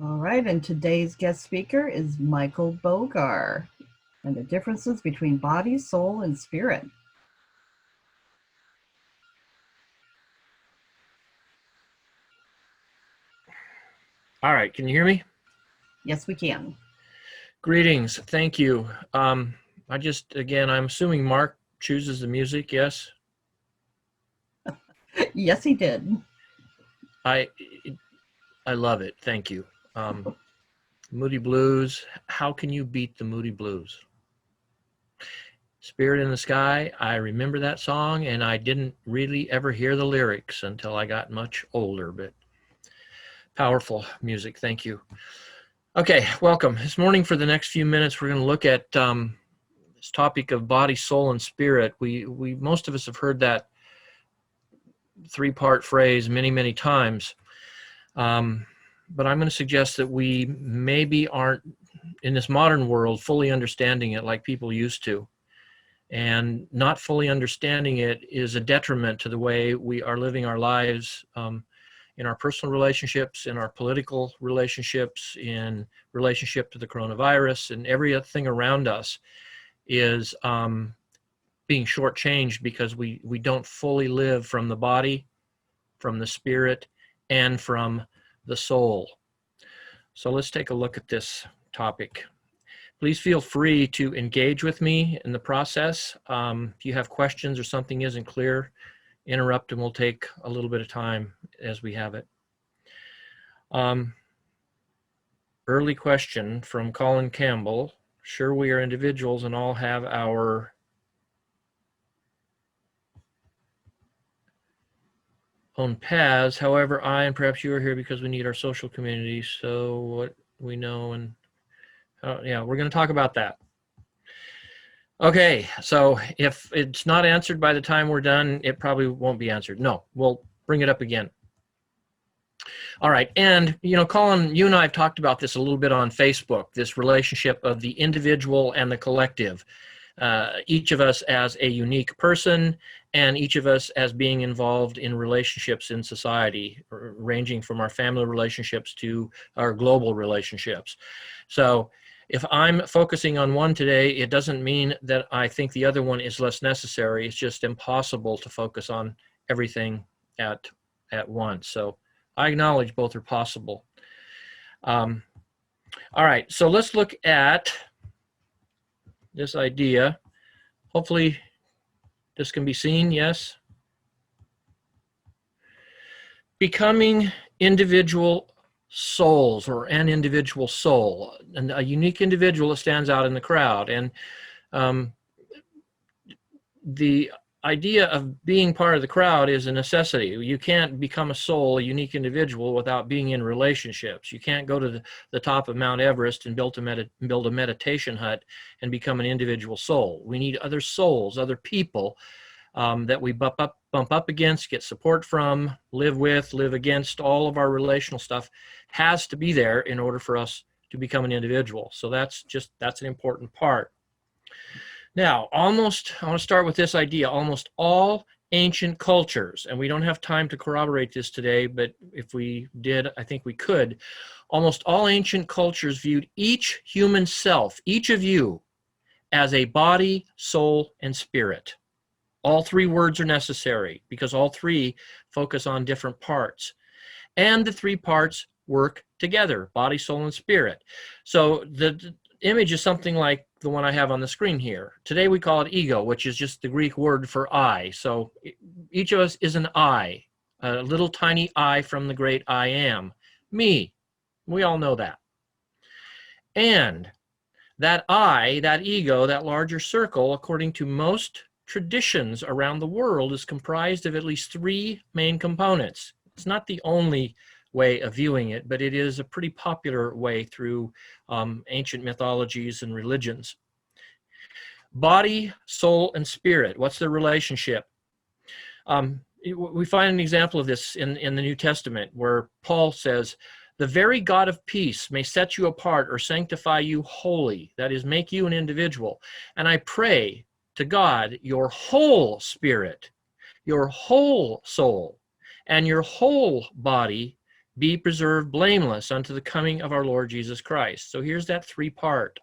All right, and today's guest speaker is Michael Bogar and the differences between body, soul, and spirit. All right, can you hear me? Yes, we can. Greetings, thank you. Again, I'm assuming Mark chooses the music, yes? Yes, he did. I I love it, thank you. Moody Blues, how can you beat the Moody Blues? Spirit in the Sky, I remember that song and I didn't really ever hear the lyrics until I got much older, but powerful music, thank you. Okay, welcome. This morning for the next few minutes, we're going to look at this topic of body, soul, and spirit. We most of us have heard that three-part phrase many times. But I'm going to suggest that we maybe aren't, in this modern world, fully understanding it like people used to. And not fully understanding it is a detriment to the way we are living our lives, in our personal relationships, in our political relationships, in relationship to the coronavirus, and everything around us is being shortchanged because we don't fully live from the body, from the spirit, and from the soul. So let's take a look at this topic. Please feel free to engage with me in the process. If you have questions or something isn't clear, interrupt and we'll take a little bit of time as we have it. Early question from Colin Campbell. Sure, we are individuals and all have our own paths. However, I and perhaps you are here because we need our social community. So what we know and yeah, we're going to talk about that. Okay, so if it's not answered by the time we're done, it probably won't be answered. No, we'll bring it up again. All right, and Colin, you and I have talked about this a little bit on Facebook, this relationship of the individual and the collective. Each of us as a unique person, and each of us as being involved in relationships in society, ranging from our family relationships to our global relationships. So if I'm focusing on one today, it doesn't mean that I think the other one is less necessary. It's just impossible to focus on everything at once. So I acknowledge both are possible. All right, so let's look at this idea. Hopefully this can be seen, yes? Becoming individual souls, or an individual soul, and a unique individual that stands out in the crowd. And the idea of being part of the crowd is a necessity. You can't become a soul, a unique individual, without being in relationships. You can't go to the top of Mount Everest and build a meditation hut and become an individual soul. We need other souls, other people that we bump up against, get support from, live with, live against. All of our relational stuff has to be there in order for us to become an individual. So that's an important part. Now, I want to start with this idea. Almost all ancient cultures, and we don't have time to corroborate this today, but if we did, I think we could. Almost all ancient cultures viewed each human self, each of you, as a body, soul, and spirit. All three words are necessary because all three focus on different parts. And the three parts work together, body, soul, and spirit. So the image is something like the one I have on the screen here. Today we call it ego, which is just the Greek word for I. So each of us is an I, a little tiny I from the great I am, me. We all know that. And that I, that ego, that larger circle, according to most traditions around the world, is comprised of at least three main components. It's not the only way of viewing it, but it is a pretty popular way through ancient mythologies and religions. Body, soul, and spirit. What's the relationship? We find an example of this in the New Testament where Paul says, "The very God of peace may set you apart or sanctify you wholly," that is, make you an individual. "And I pray to God your whole spirit, your whole soul, and your whole body be preserved blameless unto the coming of our Lord Jesus Christ. So here's that three-part.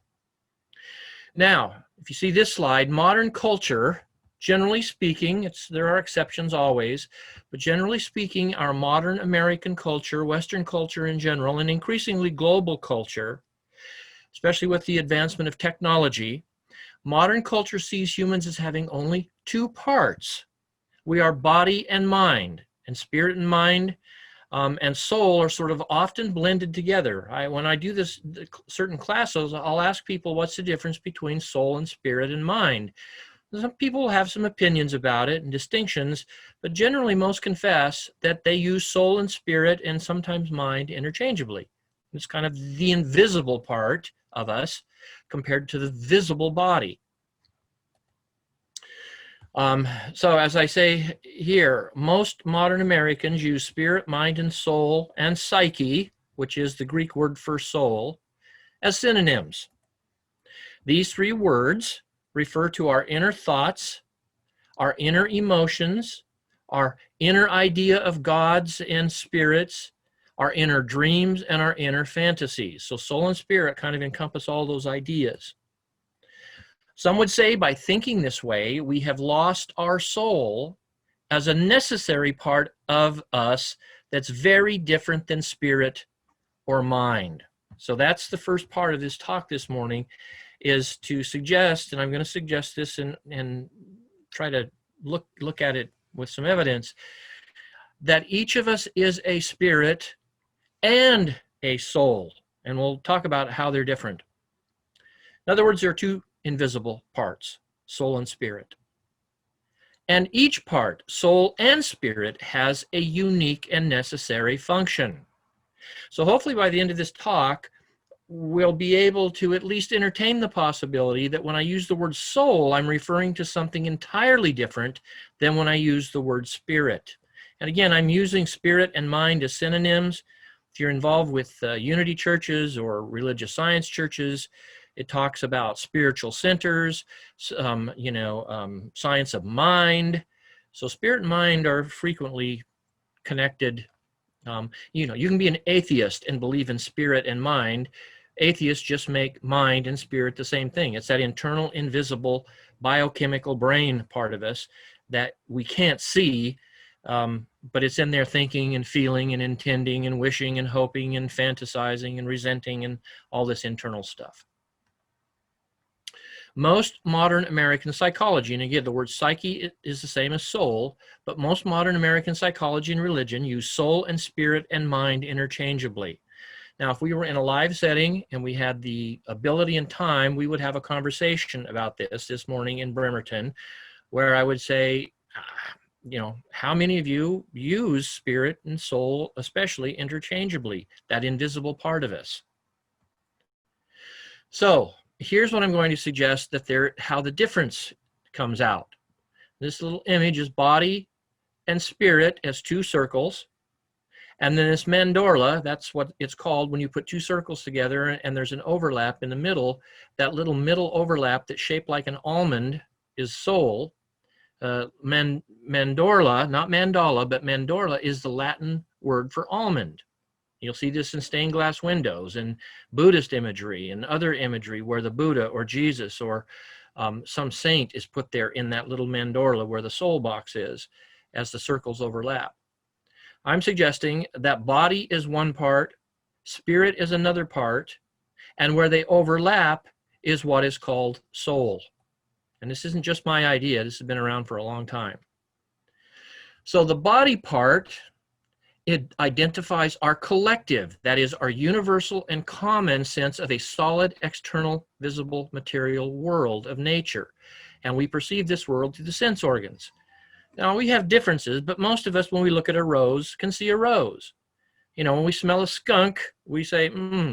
Now, if you see this slide, modern culture, generally speaking, there are exceptions always, but generally speaking, our modern American culture, Western culture in general, and increasingly global culture, especially with the advancement of technology, modern culture sees humans as having only two parts. We are body and mind, and spirit and mind and soul are sort of often blended together. When I do this certain classes, I'll ask people what's the difference between soul and spirit and mind. Some people have some opinions about it and distinctions, but generally most confess that they use soul and spirit and sometimes mind interchangeably. It's kind of the invisible part of us compared to the visible body. So as I say here, most modern Americans use spirit, mind, and soul, and psyche, which is the Greek word for soul, as synonyms. These three words refer to our inner thoughts, our inner emotions, our inner idea of gods and spirits, our inner dreams, and our inner fantasies. So soul and spirit kind of encompass all those ideas. Some would say by thinking this way, we have lost our soul as a necessary part of us that's very different than spirit or mind. So that's the first part of this talk this morning, is to suggest, and I'm going to suggest this and try to look at it with some evidence, that each of us is a spirit and a soul. And we'll talk about how they're different. In other words, there are two invisible parts, soul and spirit. And each part, soul and spirit, has a unique and necessary function. So hopefully by the end of this talk, we'll be able to at least entertain the possibility that when I use the word soul, I'm referring to something entirely different than when I use the word spirit. And again, I'm using spirit and mind as synonyms. If you're involved with unity churches or religious science churches, it talks about spiritual centers, science of mind. So spirit and mind are frequently connected. You can be an atheist and believe in spirit and mind. Atheists just make mind and spirit the same thing. It's that internal, invisible, biochemical brain part of us that we can't see, but it's in there thinking and feeling and intending and wishing and hoping and fantasizing and resenting and all this internal stuff. Most modern American psychology, and again, the word psyche is the same as soul, but most modern American psychology and religion use soul and spirit and mind interchangeably. Now, if we were in a live setting and we had the ability and time, we would have a conversation about this morning in Bremerton, where I would say, how many of you use spirit and soul, especially interchangeably, that invisible part of us? So here's what I'm going to suggest how the difference comes out. This little image is body and spirit as two circles. And then this mandorla, that's what it's called when you put two circles together and there's an overlap in the middle. That little middle overlap that's shaped like an almond is soul. Mandorla, not mandala, but mandorla is the Latin word for almond. You'll see this in stained glass windows and Buddhist imagery and other imagery where the Buddha or Jesus or some saint is put there in that little mandorla where the soul box is as the circles overlap. I'm suggesting that body is one part, spirit is another part, and where they overlap is what is called soul. And this isn't just my idea, this has been around for a long time. So the body part, it identifies our collective, that is our universal and common sense of a solid, external, visible, material world of nature. And we perceive this world through the sense organs. Now, we have differences, but most of us, when we look at a rose, can see a rose. When we smell a skunk, we say,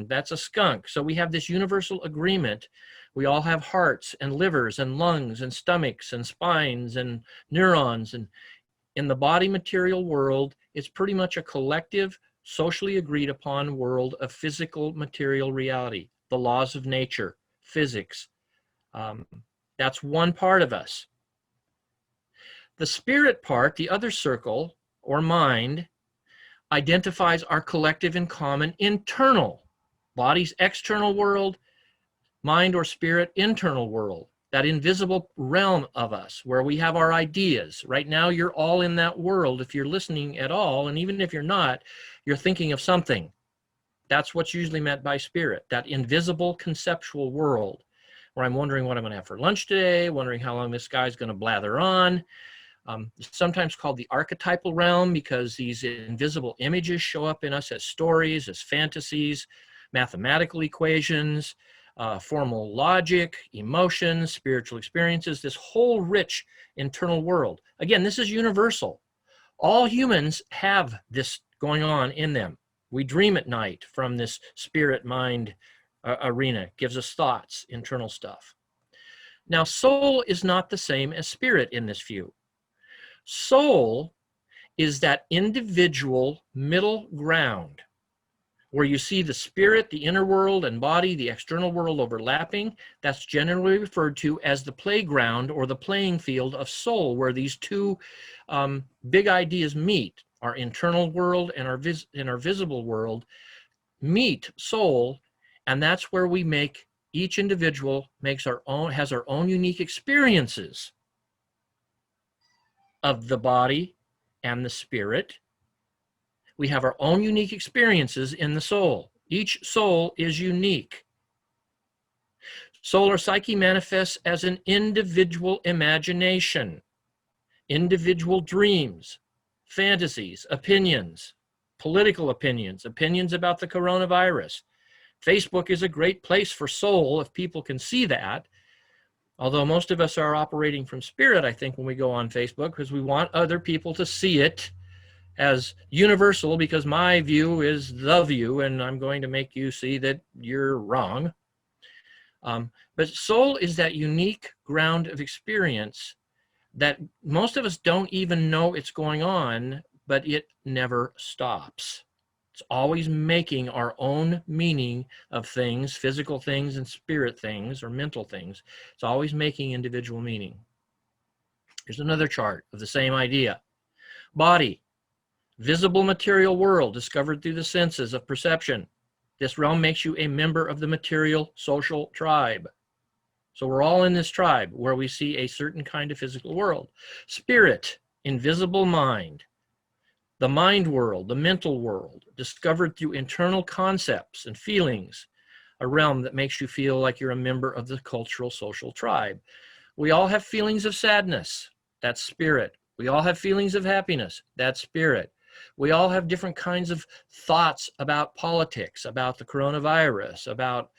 that's a skunk. So we have this universal agreement. We all have hearts and livers and lungs and stomachs and spines and neurons. And in the body material world, it's pretty much a collective, socially agreed upon world of physical material reality, the laws of nature, physics. That's one part of us. The spirit part, the other circle, or mind, identifies our collective and common internal, body's external world, mind or spirit internal world, that invisible realm of us where we have our ideas. Right now, you're all in that world if you're listening at all, and even if you're not, you're thinking of something. That's what's usually meant by spirit, that invisible conceptual world where I'm wondering what I'm going to have for lunch today, wondering how long this guy's going to blather on. Sometimes called the archetypal realm because these invisible images show up in us as stories, as fantasies, mathematical equations, formal logic, emotions, spiritual experiences, this whole rich internal world. Again, this is universal. All humans have this going on in them. We dream at night from this spirit mind arena. It gives us thoughts, internal stuff. Now, soul is not the same as spirit in this view. Soul is that individual middle ground where you see the spirit, the inner world, and body, the external world overlapping. That's generally referred to as the playground or the playing field of soul, where these two big ideas meet. Our internal world and our visible world meet soul, and that's where we make, each individual has our own unique experiences of the body and the spirit. We have our own unique experiences in the soul. Each soul is unique. Soul or psyche manifests as an individual imagination, individual dreams, fantasies, opinions, political opinions, opinions about the coronavirus. Facebook is a great place for soul if people can see that. Although most of us are operating from spirit, I think, when we go on Facebook, because we want other people to see it as universal, because my view is the view, and I'm going to make you see that you're wrong. But soul is that unique ground of experience that most of us don't even know it's going on, but it never stops. It's always making our own meaning of things, physical things and spirit things or mental things. It's always making individual meaning. Here's another chart of the same idea. Body, visible material world discovered through the senses of perception. This realm makes you a member of the material social tribe. So we're all in this tribe where we see a certain kind of physical world. Spirit, invisible mind. The mind world, the mental world, discovered through internal concepts and feelings, a realm that makes you feel like you're a member of the cultural social tribe. We all have feelings of sadness, that's spirit. We all have feelings of happiness, that's spirit. We all have different kinds of thoughts about politics, about the coronavirus, about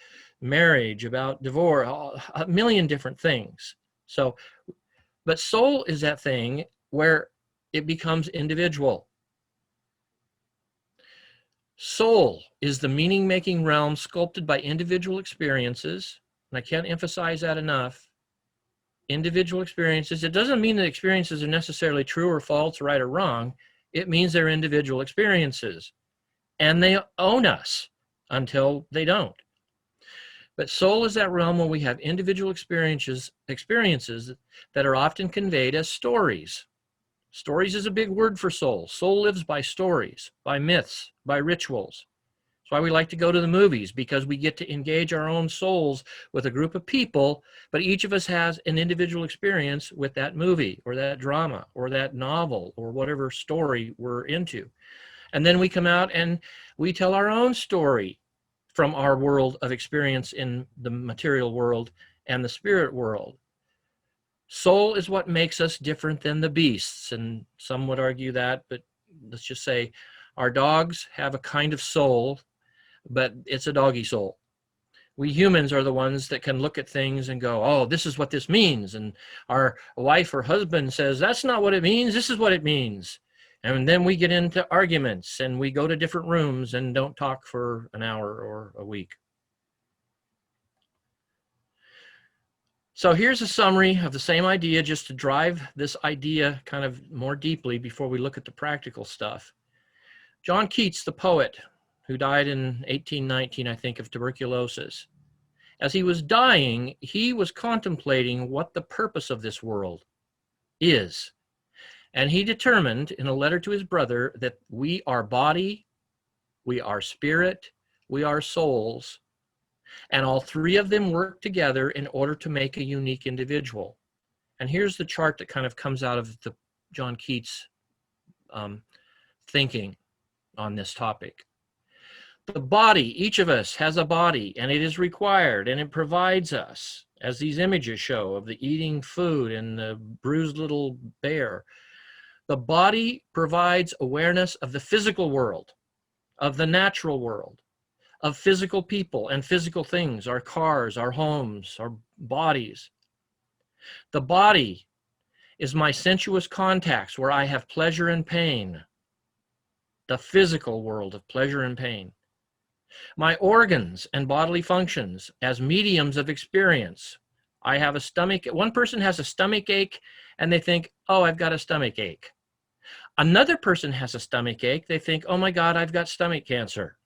marriage, about divorce, a million different things. So, but soul is that thing where it becomes individual. Soul is the meaning-making realm sculpted by individual experiences, and I can't emphasize that enough. Individual experiences. It doesn't mean that experiences are necessarily true or false, right or wrong. It means they're individual experiences, and they own us until they don't. But soul is that realm where we have individual experiences that are often conveyed as stories. Stories is a big word for soul. Soul lives by stories, by myths, by rituals. That's why we like to go to the movies, because we get to engage our own souls with a group of people, but each of us has an individual experience with that movie or that drama or that novel or whatever story we're into. And then we come out and we tell our own story from our world of experience in the material world and the spirit world. Soul is what makes us different than the beasts, and some would argue that, but let's just say our dogs have a kind of soul, but it's a doggy soul. We humans are the ones that can look at things and go, oh, this is what this means. And our wife or husband says, that's not what it means, this is what it means. And then we get into arguments and we go to different rooms and don't talk for an hour or a week. So here's a summary of the same idea, just to drive this idea kind of more deeply before we look at the practical stuff. John Keats, the poet, who died in 1819, I think, of tuberculosis. As he was dying, he was contemplating what the purpose of this world is. And he determined in a letter to his brother that we are body, we are spirit, we are souls, and all three of them work together in order to make a unique individual. And here's the chart that kind of comes out of the John Keats thinking on this topic. The body, each of us has a body, and it is required, and it provides us, as these images show of the eating food and the bruised little bear. The body provides awareness of the physical world, of the natural world, of physical people and physical things, our cars, our homes, our bodies. The body is my sensuous contacts where I have pleasure and pain, the physical world of pleasure and pain. My organs and bodily functions as mediums of experience. I have a stomach. One person has a stomach ache and they think, oh, I've got a stomach ache. Another person has a stomach ache. They think, oh my God, I've got stomach cancer.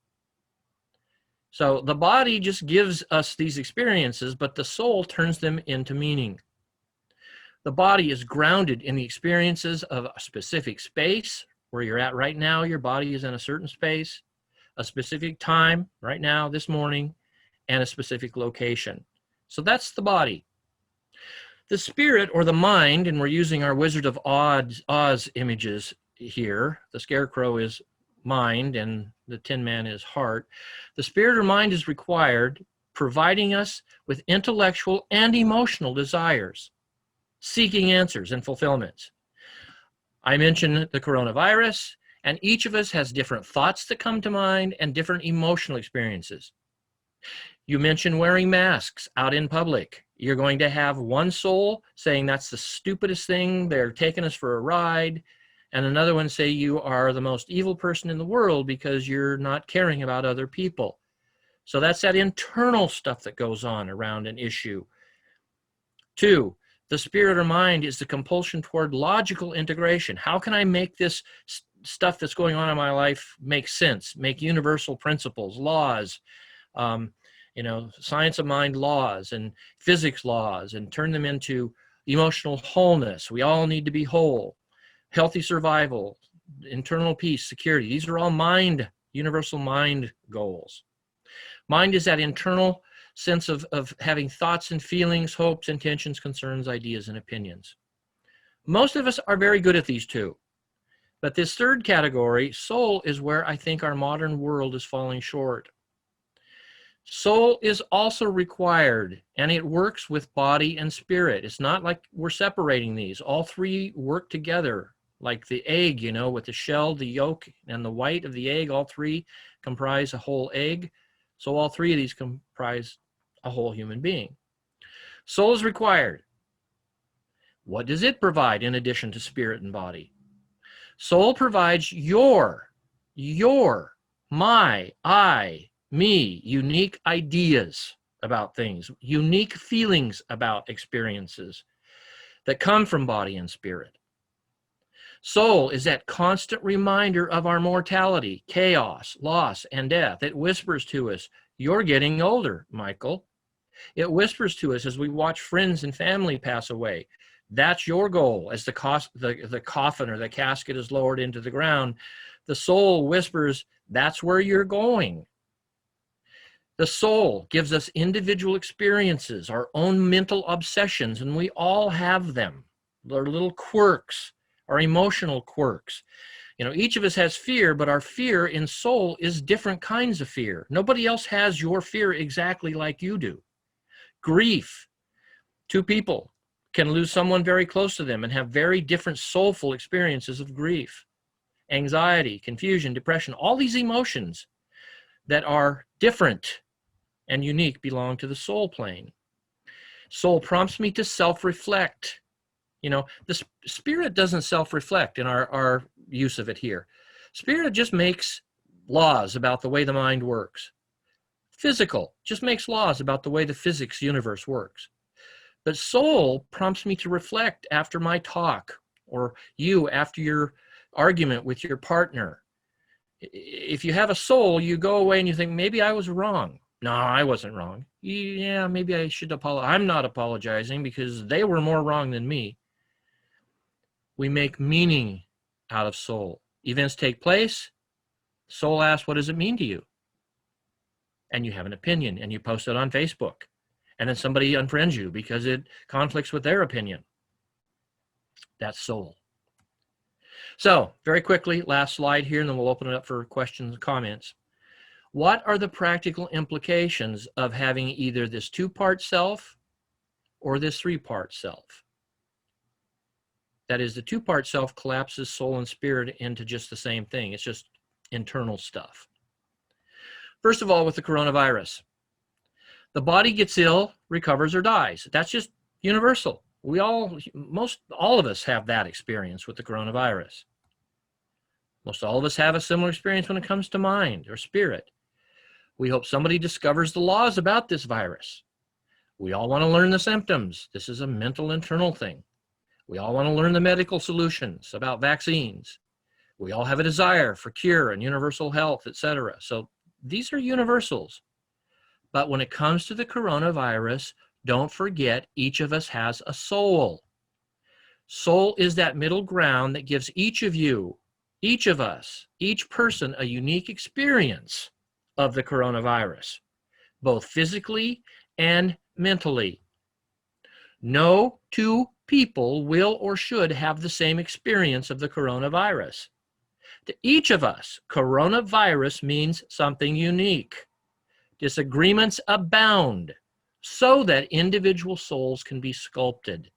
So the body just gives us these experiences, but the soul turns them into meaning. The body is grounded in the experiences of a specific space. Where you're at right now, your body is in a certain space, a specific time, right now, this morning, and a specific location. So that's the body. The spirit or the mind, and we're using our Wizard of Oz images here. The scarecrow is mind and the Tin Man is heart. The spirit or mind is required, providing us with intellectual and emotional desires, seeking answers and fulfillments. I mentioned the coronavirus, and each of us has different thoughts that come to mind and different emotional experiences. You mentioned wearing masks out in public. You're going to have one soul saying that's the stupidest thing, they're taking us for a ride, and another one say you are the most evil person in the world because you're not caring about other people. So that's that internal stuff that goes on around an issue. 2, the spirit or mind is the compulsion toward logical integration. How can I make this stuff that's going on in my life make sense, make universal principles, laws, science of mind laws and physics laws, and turn them into emotional wholeness. We all need to be whole, healthy survival, internal peace, security. These are all mind, universal mind goals. Mind is that internal sense of having thoughts and feelings, hopes, intentions, concerns, ideas, and opinions. Most of us are very good at these two. But this third category, soul, is where I think our modern world is falling short. Soul is also required, and it works with body and spirit. It's not like we're separating these. All three work together, like the egg, with the shell, the yolk, and the white of the egg. All three comprise a whole egg. So all three of these comprise a whole human being. Soul is required. What does it provide in addition to spirit and body? Soul provides your, my, I, me, unique ideas about things, unique feelings about experiences that come from body and spirit. Soul is that constant reminder of our mortality, chaos, loss, and death. It whispers to us, you're getting older, Michael. It whispers to us as we watch friends and family pass away. That's your goal. As the coffin or the casket is lowered into the ground, the soul whispers, that's where you're going. The soul gives us individual experiences, our own mental obsessions, and we all have them. They're little quirks, our emotional quirks. Each of us has fear, but our fear in soul is different kinds of fear. Nobody else has your fear exactly like you do. Grief. 2 people can lose someone very close to them and have very different soulful experiences of grief. Anxiety, confusion, depression, all these emotions that are different and unique belong to the soul plane. Soul prompts me to self-reflect. The spirit doesn't self-reflect in our use of it here. Spirit just makes laws about the way the mind works. Physical just makes laws about the way the physics universe works. But soul prompts me to reflect after my talk, or you after your argument with your partner. If you have a soul, you go away and you think, maybe I was wrong. No, I wasn't wrong. Yeah, maybe I should apologize. I'm not apologizing because they were more wrong than me. We make meaning out of soul. Events take place. Soul asks, what does it mean to you? And you have an opinion and you post it on Facebook. And then somebody unfriends you because it conflicts with their opinion. That's soul. So very quickly, last slide here, and then we'll open it up for questions and comments. What are the practical implications of having either this two-part self or this three-part self? That is, the two-part self collapses soul and spirit into just the same thing. It's just internal stuff. First of all, with the coronavirus, the body gets ill, recovers, or dies. That's just universal. All of us have that experience with the coronavirus. Most all of us have a similar experience when it comes to mind or spirit. We hope somebody discovers the laws about this virus. We all want to learn the symptoms. This is a mental internal thing. We all want to learn the medical solutions about vaccines. We all have a desire for cure and universal health, etc. So these are universals. But when it comes to the coronavirus, don't forget each of us has a soul. Soul is that middle ground that gives each of you, each of us, each person a unique experience of the coronavirus, both physically and mentally. No two people will or should have the same experience of the coronavirus. To each of us, coronavirus means something unique. Disagreements abound so that individual souls can be sculpted.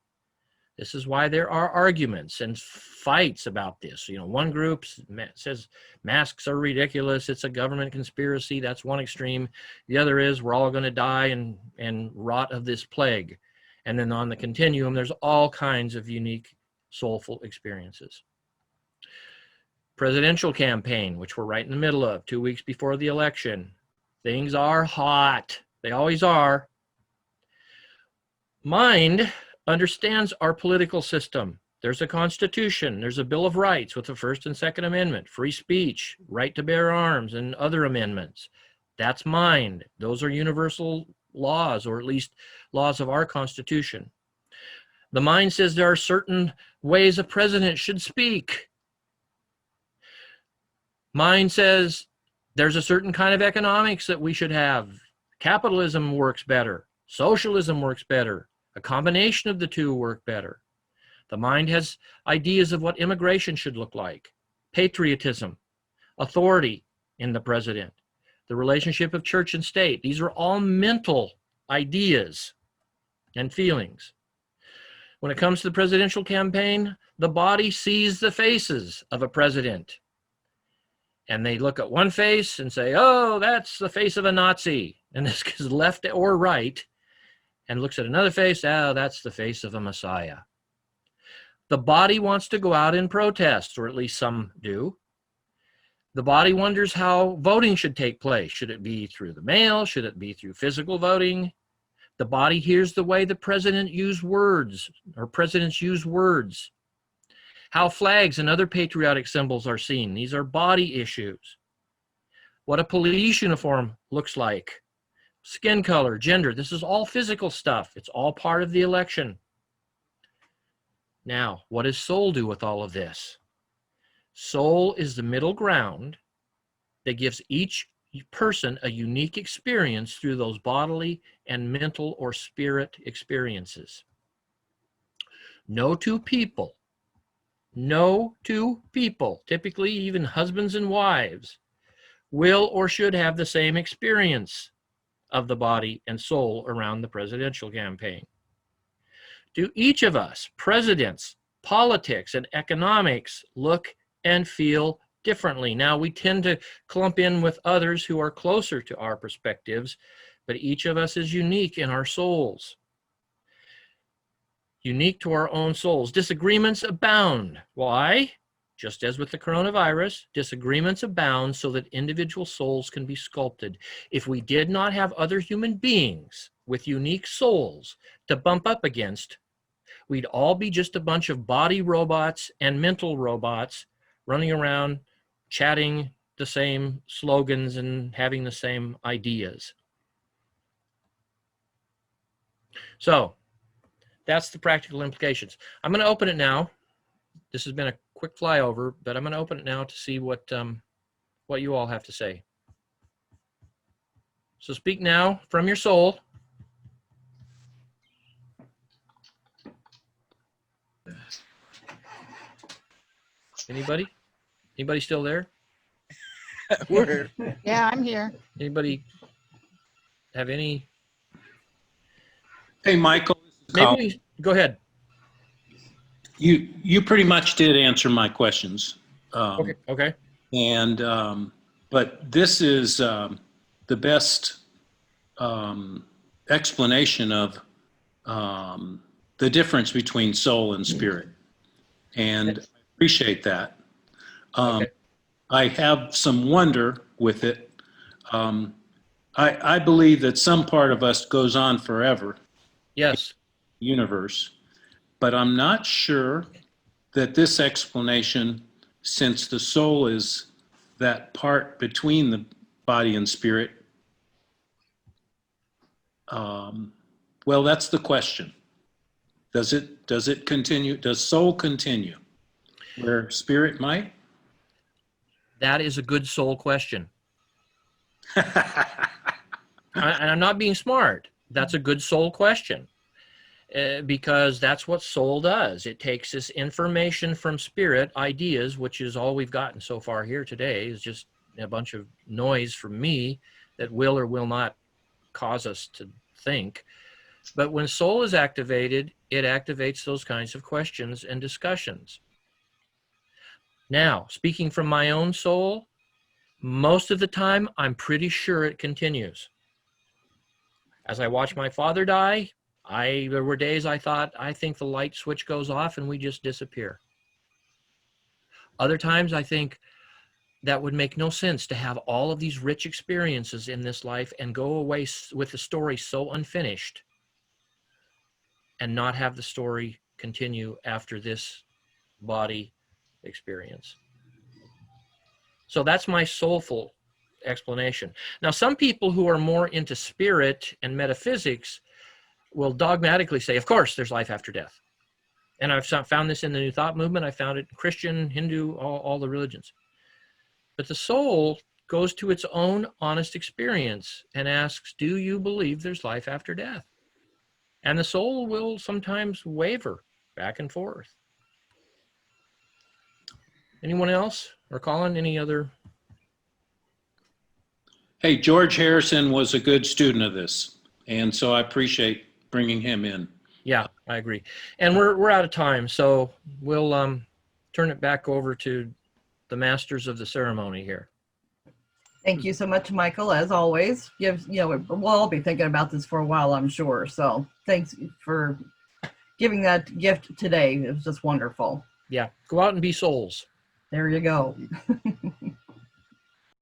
This is why there are arguments and fights about this. One group says masks are ridiculous. It's a government conspiracy. That's one extreme. The other is we're all going to die and rot of this plague. And then on the continuum, there's all kinds of unique soulful experiences. Presidential campaign, which we're right in the middle of, 2 weeks before the election. Things are hot. They always are. Mind understands our political system. There's a Constitution. There's a Bill of Rights with the First and Second Amendment, free speech, right to bear arms, and other amendments. That's mind. Those are universal laws, or at least laws of our Constitution. The mind says there are certain ways a president should speak. Mind says there's a certain kind of economics that we should have. Capitalism works better. Socialism works better. A combination of the two work better. The mind has ideas of what immigration should look like, patriotism, authority in the president, the relationship of church and state. These are all mental ideas and feelings. When it comes to the presidential campaign, the body sees the faces of a president. And they look at one face and say, oh, that's the face of a Nazi. And this is left or right. And looks at another face, oh, that's the face of a Messiah. The body wants to go out and protest, or at least some do. The body wonders how voting should take place. Should it be through the mail? Should it be through physical voting? The body hears the way the president used words, or presidents use words. How flags and other patriotic symbols are seen. These are body issues. What a police uniform looks like. Skin color, gender, this is all physical stuff. It's all part of the election. Now, what does soul do with all of this? Soul is the middle ground that gives each person a unique experience through those bodily and mental or spirit experiences. No two people, typically even husbands and wives, will or should have the same experience of the body and soul around the presidential campaign. To each of us, presidents, politics, and economics look and feel differently. Now, we tend to clump in with others who are closer to our perspectives, but each of us is unique in our souls. Unique to our own souls. Disagreements abound. Why? Just as with the coronavirus, disagreements abound so that individual souls can be sculpted. If we did not have other human beings with unique souls to bump up against, we'd all be just a bunch of body robots and mental robots running around chatting the same slogans and having the same ideas. So that's the practical implications. I'm going to open it now This has been a quick flyover, but I'm going to open it now to see what you all have to say. So speak now from your soul. Anybody? Anybody still there? Yeah, I'm here. Anybody have any? Hey, Michael, this is Maybe Colin. go ahead. You pretty much did answer my questions. Okay. And but this is the best explanation of the difference between soul and spirit, and I appreciate that. Okay. I have some wonder with it. I believe that some part of us goes on forever, Yes. universe, but I'm not sure that this explanation, since the soul is that part between the body and spirit, well, that's the question. Does it continue? Does soul continue where spirit might? That is a good soul question. And I'm not being smart. That's a good soul question. Because that's what soul does. It takes this information from spirit, ideas, which is all we've gotten so far here today, is just a bunch of noise from me that will or will not cause us to think. But when soul is activated, it activates those kinds of questions and discussions. Now, speaking from my own soul, most of the time, I'm pretty sure it continues. As I watched my father die, there were days I thought, I think the light switch goes off and we just disappear. Other times I think that would make no sense to have all of these rich experiences in this life and go away with the story so unfinished and not have the story continue after this body experience. So that's my soulful explanation. Now, some people who are more into spirit and metaphysics will dogmatically say, of course, there's life after death. And I've found this in the New Thought movement. I found it in Christian, Hindu, all the religions. But the soul goes to its own honest experience and asks, do you believe there's life after death? And the soul will sometimes waver back and forth. Anyone else? Or Colin, any other? Hey, George Harrison was a good student of this, and so I appreciate bringing him in. Yeah, I agree. And we're out of time, so we'll turn it back over to the masters of the ceremony here. Thank you so much, Michael. As always, we'll all be thinking about this for a while, I'm sure. So thanks for giving that gift today. It was just wonderful. Yeah, go out and be souls. There you go.